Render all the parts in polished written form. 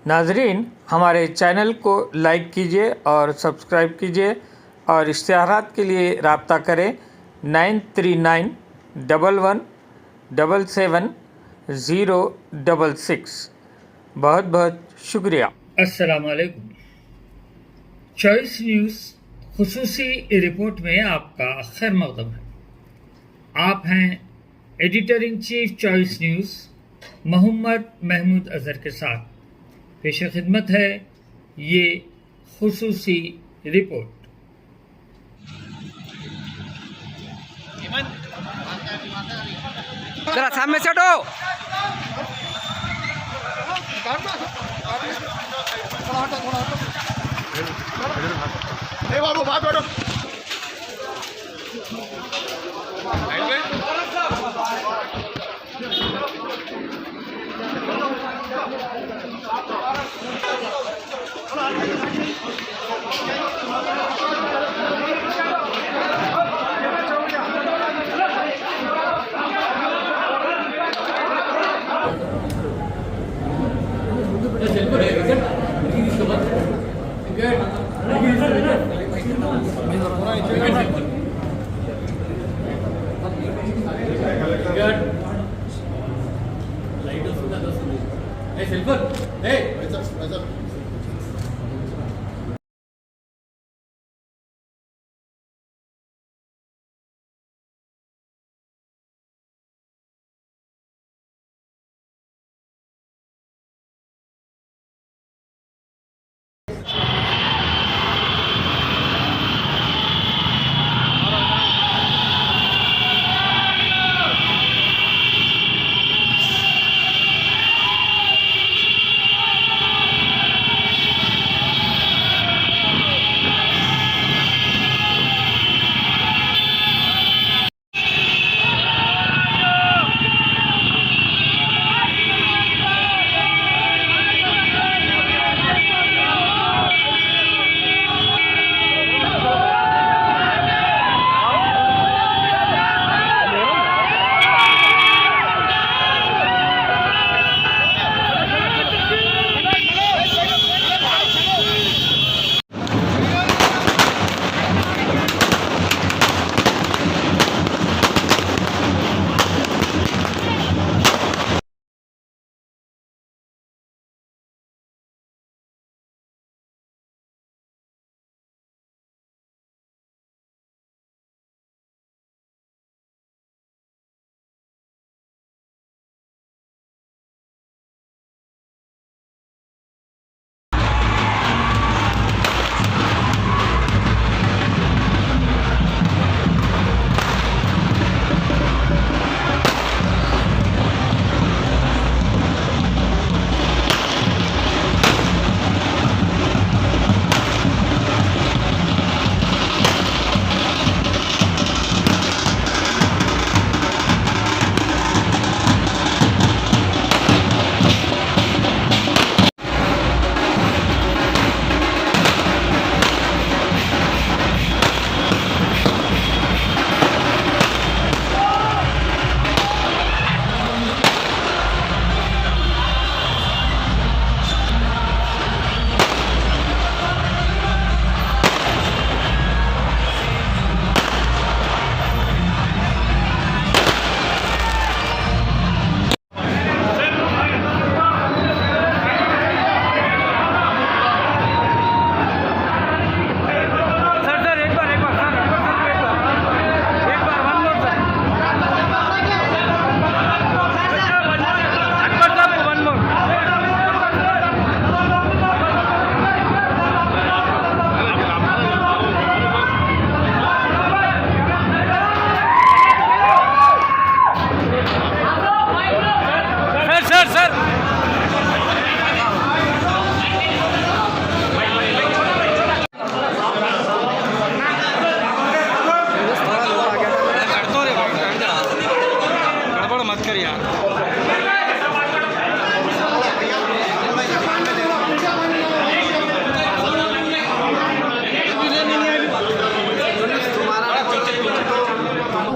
नाजरीन, हमारे चैनल को लाइक कीजिए और सब्सक्राइब कीजिए और इश्तिहारात के लिए रब्ता करें 9391777066। बहुत बहुत शुक्रिया। अस्सलाम वालेकुम। चॉइस न्यूज़ खुसूसी रिपोर्ट में आपका खैर मक़दम है। आप हैं editor in chief choice news Mohammad Mahmood Azhar के साथ। पेश खिदमत है ये खुसूसी रिपोर्ट। जरा सामने से हटो। बाबू बात बैठो।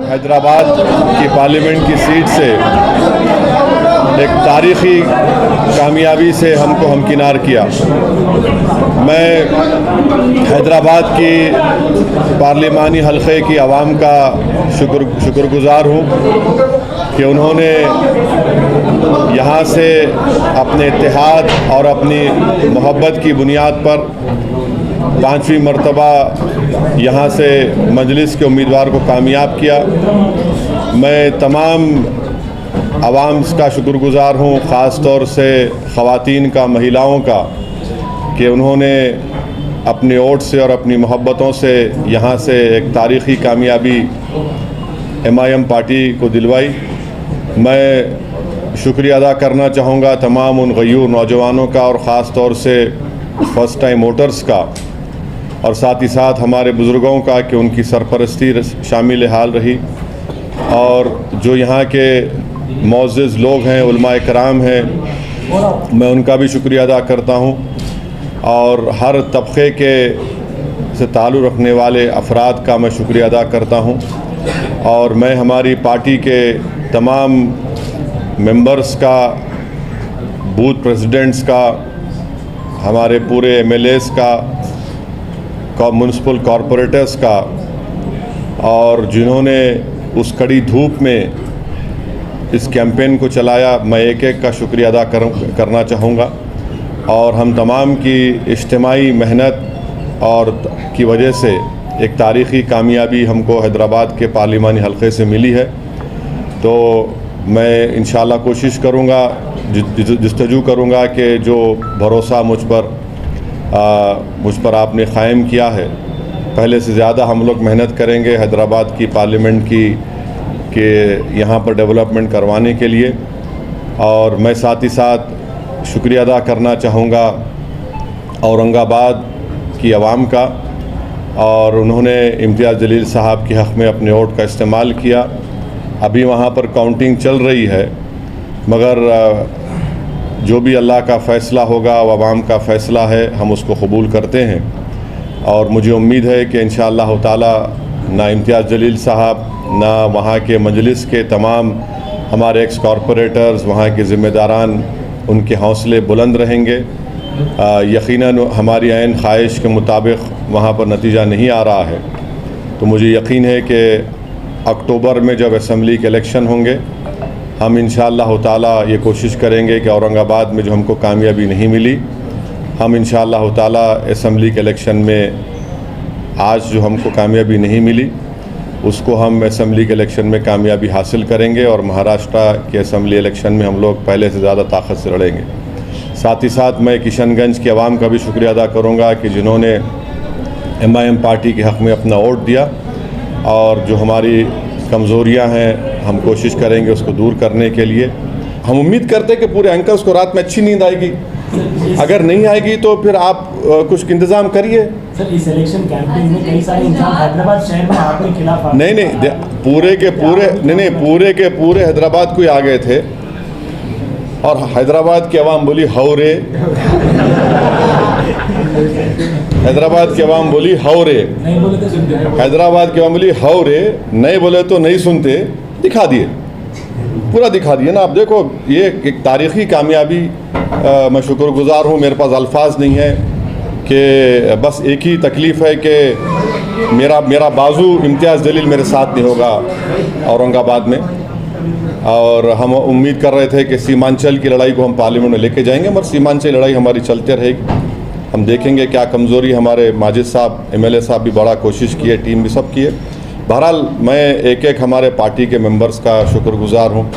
हैदराबाद की पार्लियामेंट की सीट से एक तारीख़ी कामयाबी से हमको हमकिनार किया। मैं हैदराबाद की पार्लिमानी हल्के की आवाम का शुक्रगुज़ार हूँ कि उन्होंने यहाँ से अपने इत्तेहाद और अपनी मोहब्बत की बुनियाद पर 5वीं मरतबा यहाँ से मजलिस के उम्मीदवार को कामयाब किया। मैं तमाम आवाम का शुक्रगुज़ार हूँ, ख़ास तौर से ख़वातीन का, महिलाओं का, कि उन्होंने अपने वोट से और अपनी मोहब्बतों से यहाँ से एक तारीख़ी कामयाबी MIM पार्टी को दिलवाई। मैं शुक्रिया अदा करना चाहूँगा तमाम उन गयूर नौजवानों का और ख़ास तौर से फ़र्स्ट टाइम वोटर्स का, और साथ ही साथ हमारे बुज़ुर्गों का कि उनकी सरपरस्ती शामिल हाल रही। और जो यहाँ के मोअज़्ज़िज़ लोग हैं, उलमाए कराम हैं, मैं उनका भी शुक्रिया अदा करता हूँ। और हर तबक़े के से ताल्लुक़ रखने वाले अफराद का मैं शुक्रिया अदा करता हूँ। और मैं हमारी पार्टी के तमाम मेंबर्स का, बूथ प्रेसिडेंट्स का, हमारे पूरे MLAs का, म्युनिसिपल कॉरपोरेटर्स का, और जिन्होंने उस कड़ी धूप में इस कैंपेन को चलाया, मैं एक एक का शुक्रिया अदा करना चाहूँगा। और हम तमाम की इज्तिमाई मेहनत और की वजह से एक तारीख़ी कामयाबी हमको हैदराबाद के पार्लिमानी हल्के से मिली है। तो मैं इंशाअल्लाह कोशिश करूँगा, जस्तजू करूँगा कि जो भरोसा मुझ पर आपने क़ायम किया है, पहले से ज़्यादा हम लोग मेहनत करेंगे हैदराबाद की पार्लियामेंट की के यहाँ पर डेवलपमेंट करवाने के लिए। और मैं साथ ही साथ शुक्रिया अदा करना चाहूँगा औरंगाबाद की आवाम का, और उन्होंने इम्तियाज़ जलील साहब के हक़ में अपने वोट का इस्तेमाल किया। अभी वहाँ पर काउंटिंग चल रही है, मगर जो भी अल्लाह का फ़ैसला होगा वो आवाम का फ़ैसला है, हम उसको कबूल करते हैं। और मुझे उम्मीद है कि इंशाअल्लाह ताला ना इम्तियाज़ जलील साहब, ना वहाँ के मजलिस के तमाम हमारे एक्स कॉरपोरेटर्स, वहाँ के ज़िम्मेदारान, उनके हौसले बुलंद रहेंगे। यकीनन हमारी ऐन ख्वाहिश के मुताबिक वहाँ पर नतीजा नहीं आ रहा है, तो मुझे यकीन है कि अक्टूबर में जब असम्बली के इलेक्शन होंगे, हम इंशाअल्लाह ताला ये कोशिश करेंगे कि औरंगाबाद में जो हमको कामयाबी नहीं मिली, हम इंशाअल्लाह ताला असम्बली के इलेक्शन में आज जो हमको कामयाबी नहीं मिली, उसको हम असम्बली के इलेक्शन में कामयाबी हासिल करेंगे। और महाराष्ट्र के असम्बली इलेक्शन में हम लोग पहले से ज़्यादा ताकत से लड़ेंगे। साथ ही साथ मैं किशनगंज के अवाम का भी शुक्रिया अदा करूँगा कि जिन्होंने MIM पार्टी के हक़ में अपना वोट दिया। और जो हमारी कमज़ोरियाँ हैं, हम कोशिश करेंगे उसको दूर करने के लिए। हम उम्मीद करते हैं कि पूरे एंकर्स को रात में अच्छी नींद आएगी। अगर नहीं आएगी तो फिर आप कुछ इंतज़ाम करिए। सर, इस इलेक्शन कैंपेन में कई सारे इंसान हैदराबाद शहर में आपके खिलाफ नहीं, पूरे के पूरे हैदराबाद को ही आ गए थे, और हैदराबाद की आवाम बोली हौरे, हैदराबाद की आवाम बोली हौरे, नहीं बोले तो सुनते, हैदराबाद की आवाम बोली हौरे, नहीं बोले तो नहीं सुनते। दिखा दिए, पूरा दिखा दिए ना। आप देखो, ये एक तारीख़ी कामयाबी, मैं शुक्रगुज़ार हूँ। मेरे पास अल्फाज नहीं है कि बस एक ही तकलीफ़ है कि मेरा बाजू इम्तियाज़ जलील मेरे साथ नहीं होगा औरंगाबाद में। और हम उम्मीद कर रहे थे कि सीमांचल की लड़ाई को हम पार्लियामेंट में लेके जाएंगे, मगर सीमांचल लड़ाई हमारी चलते रहेगी। हम देखेंगे क्या कमज़ोरी। हमारे माजिद साहब, MLA साहब भी बड़ा कोशिश किए, टीम भी सब किए। बहरहाल मैं एक एक हमारे पार्टी के मेंबर्स का शुक्रगुज़ार हूँ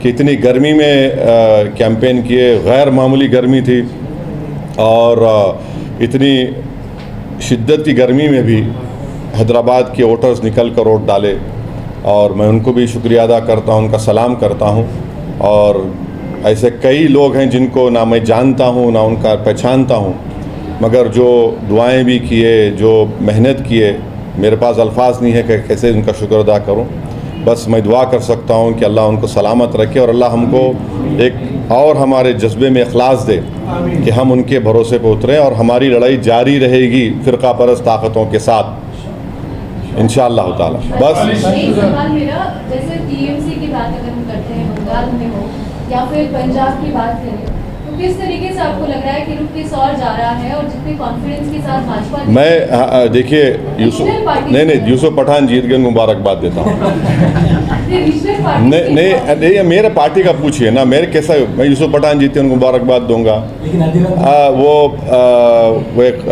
कि इतनी गर्मी में कैंपेन किए। गैर मामूली गर्मी थी, और इतनी शिद्दत की गर्मी में भी हैदराबाद के वोटर्स निकल कर वोट डाले, और मैं उनको भी शुक्रिया अदा करता हूँ, उनका सलाम करता हूँ। और ऐसे कई लोग हैं जिनको ना मैं जानता हूँ ना उनका पहचानता हूँ, मगर जो दुआएं भी किए, जो मेहनत किए, मेरे पास अल्फाज नहीं है कि कैसे उनका शुक्र अदा करूँ। बस मैं दुआ कर सकता हूँ कि अल्लाह उनको सलामत रखे, और अल्लाह हमको एक और हमारे जज्बे में इखलास दे कि हम उनके भरोसे पर उतरें, और हमारी लड़ाई जारी रहेगी फ़िरका परस्त ताकतों के साथ इंशाअल्लाह ताला। बस एक सवाल मेरा, जैसे TMC की बात अगर हम करते हैं, बंगाल में हो या फिर पंजाब की बात करें, तो किस तरीके से आपको लग रहा है कि रुख किस और जा रहा है और जितने कॉन्फिडेंस के साथ भाजपा मैं देखिए यूसुफ पठान जीत गए, मुबारकबाद देता हूँ। रीजनल पार्टी नहीं मेरे पार्टी का पूछिए ना, मेरे कैसा, मैं यूसुफ पठान जीते उनको मुबारकबाद दूंगा। लेकिन अधिरंजन वो एक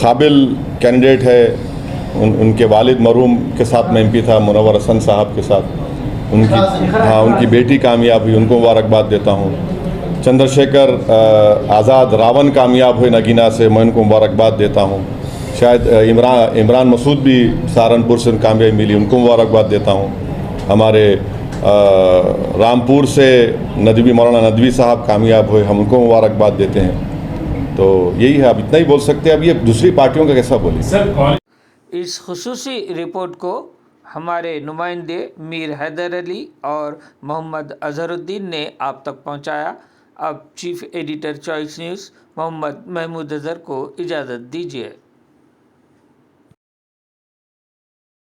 काबिल कैंडिडेट है, उनके वालिद मरहूम के साथ मैं एमपी था, मुनव्वर हसन साहब के साथ, उनकी बेटी कामयाब हुई, उनको मुबारकबाद देता हूँ। चंद्रशेखर आज़ाद रावण कामयाब हुए नगीना से, मैं उनको मुबारकबाद देता हूँ। शायद इमरान मसूद भी सहारनपुर से कामयाबी मिली, उनको मुबारकबाद देता हूँ। हमारे रामपुर से मौलाना नदवी साहब कामयाब हुए, हम उनको मुबारकबाद देते हैं। तो यही है, अब इतना ही बोल सकते हैं। अब ये दूसरी पार्टियों का कैसा बोले। इस खुसूसी रिपोर्ट को हमारे नुमाइंदे मीर हैदर अली और मोहम्मद अजहरुद्दीन ने आप तक पहुंचाया। अब chief editor choice news Mohammad Mahmood Azhar को इजाज़त दीजिए।